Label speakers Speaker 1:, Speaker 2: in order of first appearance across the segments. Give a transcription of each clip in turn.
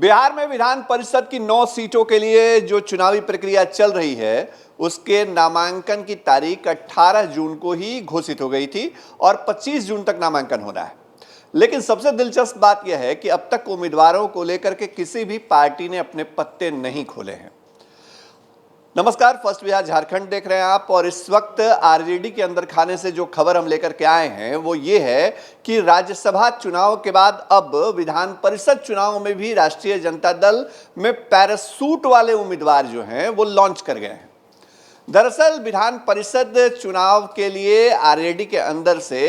Speaker 1: बिहार में विधान परिषद की 9 सीटों के लिए जो चुनावी प्रक्रिया चल रही है, उसके नामांकन की तारीख 18 जून को ही घोषित हो गई थी और 25 जून तक नामांकन होना है। लेकिन सबसे दिलचस्प बात यह है कि अब तक उम्मीदवारों को लेकर के किसी भी पार्टी ने अपने पत्ते नहीं खोले हैं। नमस्कार, फर्स्ट बिहार झारखंड देख रहे हैं आप, और इस वक्त आरजेडी के अंदर खाने से जो खबर हम लेकर के आए हैं वो ये है कि राज्यसभा चुनाव के बाद अब विधान परिषद चुनाव में भी राष्ट्रीय जनता दल में पैरासूट वाले उम्मीदवार जो हैं वो लॉन्च कर गए हैं। दरअसल विधान परिषद चुनाव के लिए आरजेडी के अंदर से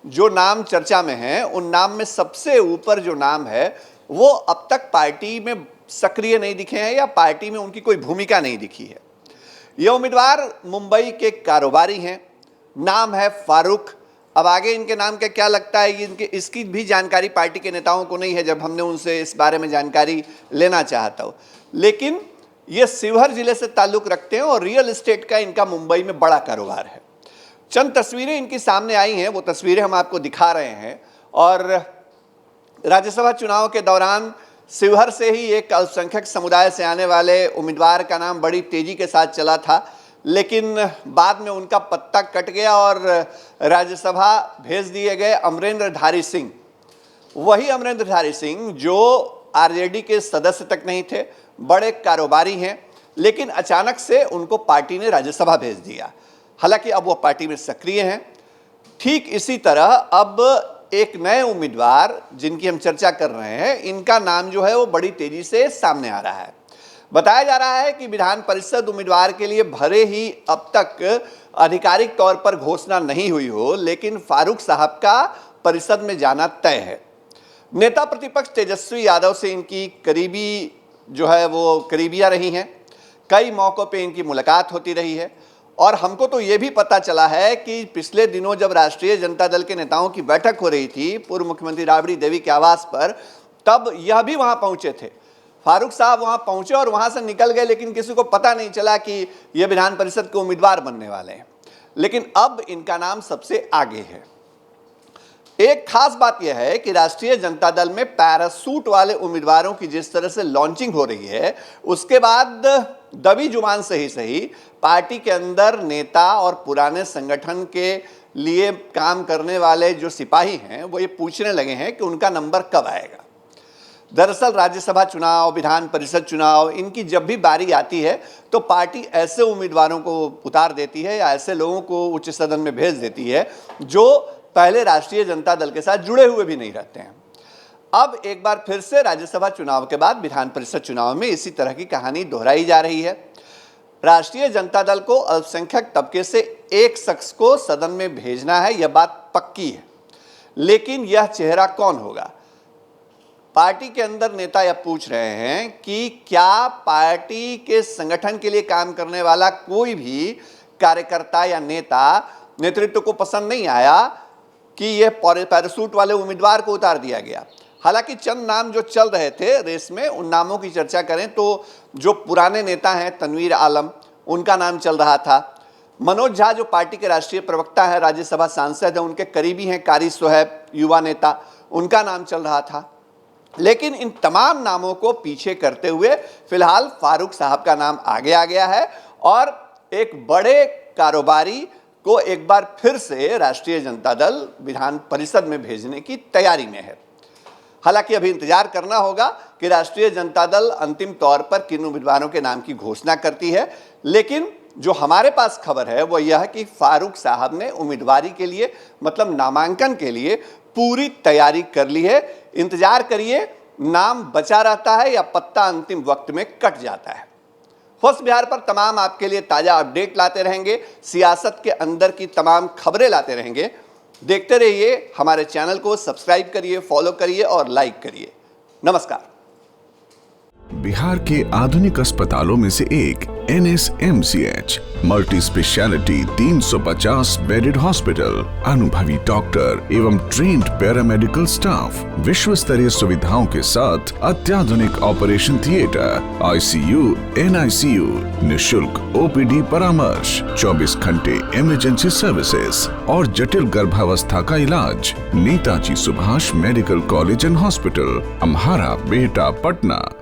Speaker 1: जो नाम चर्चा में हैं, उन नाम में सबसे ऊपर जो नाम है वो अब तक पार्टी में सक्रिय नहीं दिखे हैं या पार्टी में उनकी कोई भूमिका नहीं दिखी है। ये उम्मीदवार मुंबई के कारोबारी हैं, नाम है फारूक। अब आगे इनके नाम का क्या लगता है इसकी भी जानकारी पार्टी के नेताओं को नहीं है, जब हमने उनसे इस बारे में जानकारी लेना चाहता हूं। लेकिन ये शिवहर जिले से ताल्लुक रखते हैं और रियल एस्टेट का इनका मुंबई में बड़ा कारोबार है। चंद तस्वीरें इनकी सामने आई हैं, वो तस्वीरें हम आपको दिखा रहे हैं। और राज्यसभा चुनाव के दौरान शिवहर से ही एक अल्पसंख्यक समुदाय से आने वाले उम्मीदवार का नाम बड़ी तेजी के साथ चला था, लेकिन बाद में उनका पत्ता कट गया और राज्यसभा भेज दिए गए अमरेंद्रधारी सिंह। वही अमरेंद्रधारी सिंह जो आरजेडी के सदस्य तक नहीं थे, बड़े कारोबारी हैं, लेकिन अचानक से उनको पार्टी ने राज्यसभा भेज दिया। हालांकि अब वो पार्टी में सक्रिय हैं। ठीक इसी तरह अब एक नए उम्मीदवार जिनकी हम चर्चा कर रहे हैं, इनका नाम जो है वो बड़ी तेजी से सामने आ रहा है। बताया जा रहा है कि विधान परिषद उम्मीदवार के लिए भले ही अब तक आधिकारिक तौर पर घोषणा नहीं हुई हो, लेकिन फारूक साहब का परिषद में जाना तय है। नेता प्रतिपक्ष तेजस्वी यादव से इनकी करीबी जो है वो करीबियां रही हैं। कई मौक़ों पे इनकी मुलाकात होती रही है और हमको तो ये भी पता चला है कि पिछले दिनों जब राष्ट्रीय जनता दल के नेताओं की बैठक हो रही थी पूर्व मुख्यमंत्री राबड़ी देवी के आवास पर, तब यह भी वहां पहुंचे थे। फारूक साहब वहां पहुंचे और वहां से निकल गए, लेकिन किसी को पता नहीं चला कि यह विधान परिषद के उम्मीदवार बनने वाले हैं। लेकिन अब इनका नाम सबसे आगे है। एक खास बात यह है कि राष्ट्रीय जनता दल में पैरासूट वाले उम्मीदवारों की जिस तरह से लॉन्चिंग हो रही है, उसके बाद दबी जुबान से ही सही पार्टी के अंदर नेता और पुराने संगठन के लिए काम करने वाले जो सिपाही हैं वो ये पूछने लगे हैं कि उनका नंबर कब आएगा। दरअसल राज्यसभा चुनाव, विधान परिषद चुनाव, इनकी जब भी बारी आती है तो पार्टी ऐसे उम्मीदवारों को उतार देती है या ऐसे लोगों को उच्च सदन में भेज देती है जो पहले राष्ट्रीय जनता दल के साथ जुड़े हुए भी नहीं रहते हैं। अब एक बार फिर से राज्यसभा चुनाव के बाद विधान परिषद चुनाव में इसी तरह की कहानी दोहराई जा रही है। राष्ट्रीय जनता दल को अल्पसंख्यक तबके से एक शख्स को सदन में भेजना है, यह बात पक्की है। लेकिन यह चेहरा कौन होगा? पार्टी के अंदर नेता यह पूछ रहे हैं कि क्या पार्टी के संगठन के लिए काम करने वाला कोई भी कार्यकर्ता या नेता नेतृत्व को पसंद नहीं आया कि यह पैरासूट वाले उम्मीदवार को उतार दिया गया। हालांकि चंद नाम जो चल रहे थे रेस में, उन नामों की चर्चा करें तो जो पुराने नेता हैं तनवीर आलम, उनका नाम चल रहा था। मनोज झा जो पार्टी के राष्ट्रीय प्रवक्ता है, राज्यसभा सांसद हैं, उनके करीबी हैं कारी सोहेब, युवा नेता, उनका नाम चल रहा था। लेकिन इन तमाम नामों को पीछे करते हुए फिलहाल फारूक साहब का नाम आगे आ गया है और एक बड़े कारोबारी को एक बार फिर से राष्ट्रीय जनता दल विधान परिषद में भेजने की तैयारी में है। हालांकि अभी इंतजार करना होगा कि राष्ट्रीय जनता दल अंतिम तौर पर किन उम्मीदवारों के नाम की घोषणा करती है। लेकिन जो हमारे पास खबर है वो यह है कि फारूक साहब ने उम्मीदवारी के लिए, मतलब नामांकन के लिए पूरी तैयारी कर ली है। इंतजार करिए, नाम बचा रहता है या पत्ता अंतिम वक्त में कट जाता है। फर्स्ट बिहार पर तमाम आपके लिए ताजा अपडेट लाते रहेंगे, सियासत के अंदर की तमाम खबरें लाते रहेंगे। देखते रहिए, हमारे चैनल को सब्सक्राइब करिए, फॉलो करिए और लाइक करिए। नमस्कार।
Speaker 2: बिहार के आधुनिक अस्पतालों में से एक NSMCH multi speciality 350 bedded hospital, अनुभवी डॉक्टर एवं ट्रेन्ड पैरामेडिकल स्टाफ, विश्व स्तरीय सुविधाओं के साथ अत्याधुनिक ऑपरेशन थिएटर, ICU, NICU, निशुल्क OPD परामर्श, 24 घंटे इमरजेंसी सर्विसेज और जटिल गर्भावस्था का इलाज। Netaji Subhash medical college and hospital, Amhara, Bihta, Patna.